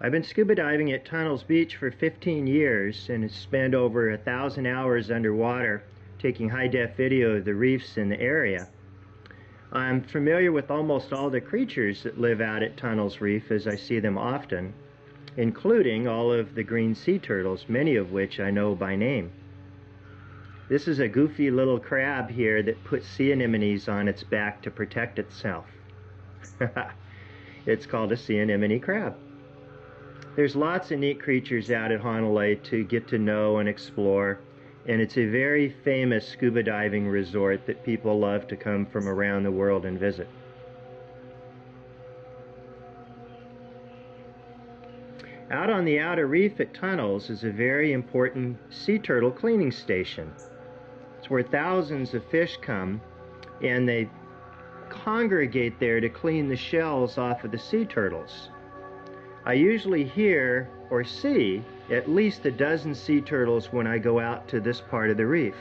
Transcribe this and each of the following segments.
I've been scuba diving at Tunnels Beach for 15 years and have spent over 1,000 hours underwater taking high-def video of the reefs in the area. I'm familiar with almost all the creatures that live out at Tunnels Reef as I see them often, including all of the green sea turtles, many of which I know by name. This is a goofy little crab here that puts sea anemones on its back to protect itself. It's called a sea anemone crab. There's lots of neat creatures out at Honolulu to get to know and explore, and it's a very famous scuba diving resort that people love to come from around the world and visit. Out on the outer reef at Tunnels is a very important sea turtle cleaning station. It's where thousands of fish come, and they congregate there to clean the shells off of the sea turtles. I usually hear or see at least a dozen sea turtles when I go out to this part of the reef.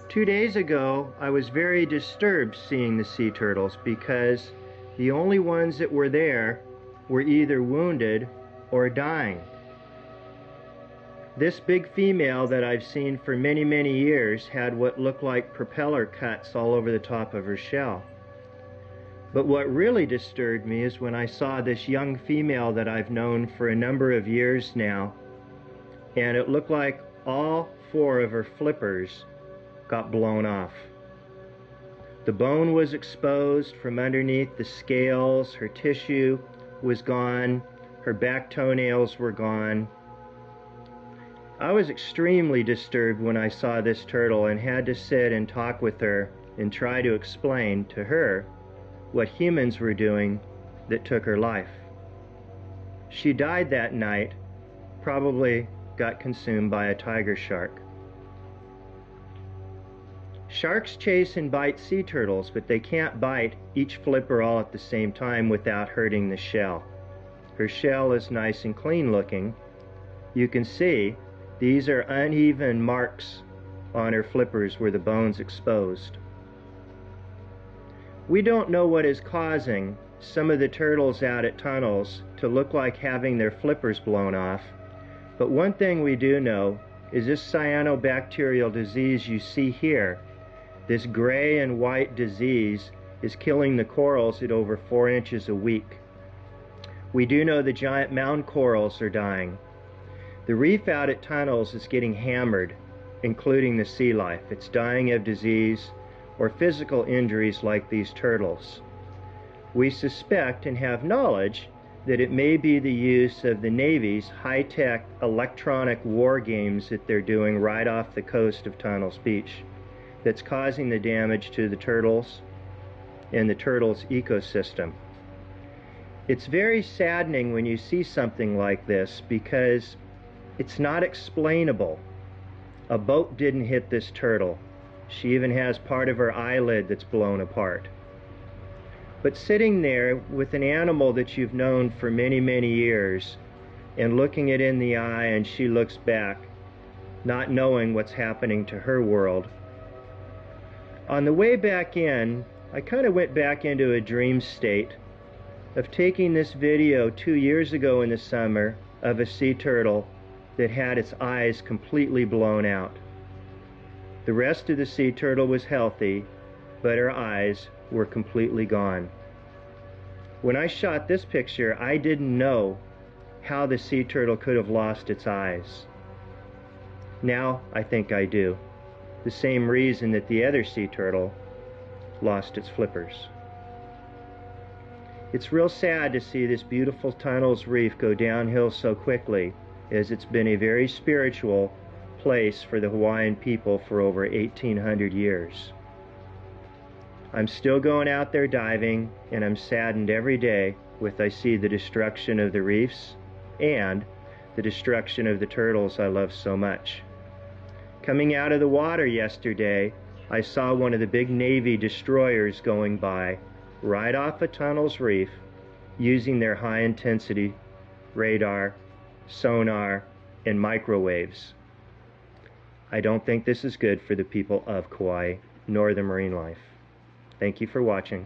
2 days ago, I was very disturbed seeing the sea turtles because the only ones that were there were either wounded or dying. This big female that I've seen for many, many years had what looked like propeller cuts all over the top of her shell. But what really disturbed me is when I saw this young female that I've known for a number of years now, and it looked like all 4 of her flippers got blown off. The bone was exposed from underneath the scales, her tissue was gone, her back toenails were gone. I was extremely disturbed when I saw this turtle and had to sit and talk with her and try to explain to her what humans were doing that took her life. She died that night, probably got consumed by a tiger shark. Sharks chase and bite sea turtles, but they can't bite each flipper all at the same time without hurting the shell. Her shell is nice and clean looking. You can see these are uneven marks on her flippers where the bone's exposed. We don't know what is causing some of the turtles out at Tunnels to look like having their flippers blown off, but one thing we do know is this cyanobacterial disease you see here, this gray and white disease, is killing the corals at over 4 inches a week. We do know the giant mound corals are dying. The reef out at Tunnels is getting hammered, including the sea life. It's dying of disease or physical injuries like these turtles. We suspect and have knowledge that it may be the use of the Navy's high-tech electronic war games that they're doing right off the coast of Tunnels Beach that's causing the damage to the turtles and the turtles' ecosystem. It's very saddening when you see something like this because it's not explainable. A boat didn't hit this turtle. She even has part of her eyelid that's blown apart. But sitting there with an animal that you've known for many, many years and looking it in the eye, and she looks back, not knowing what's happening to her world. On the way back in, I kind of went back into a dream state of taking this video 2 years ago in the summer of a sea turtle that had its eyes completely blown out. The rest of the sea turtle was healthy, but her eyes were completely gone. When I shot this picture, I didn't know how the sea turtle could have lost its eyes. Now I think I do. The same reason that the other sea turtle lost its flippers. It's real sad to see this beautiful Tunnels Reef go downhill so quickly, as it's been a very spiritual place for the Hawaiian people for over 1,800 years. I'm still going out there diving, and I'm saddened every day with I see the destruction of the reefs and the destruction of the turtles I love so much. Coming out of the water yesterday, I saw one of the big Navy destroyers going by right off of Tunnels Reef using their high-intensity radar, sonar, and microwaves. I don't think this is good for the people of Kauai, nor the marine life. Thank you for watching.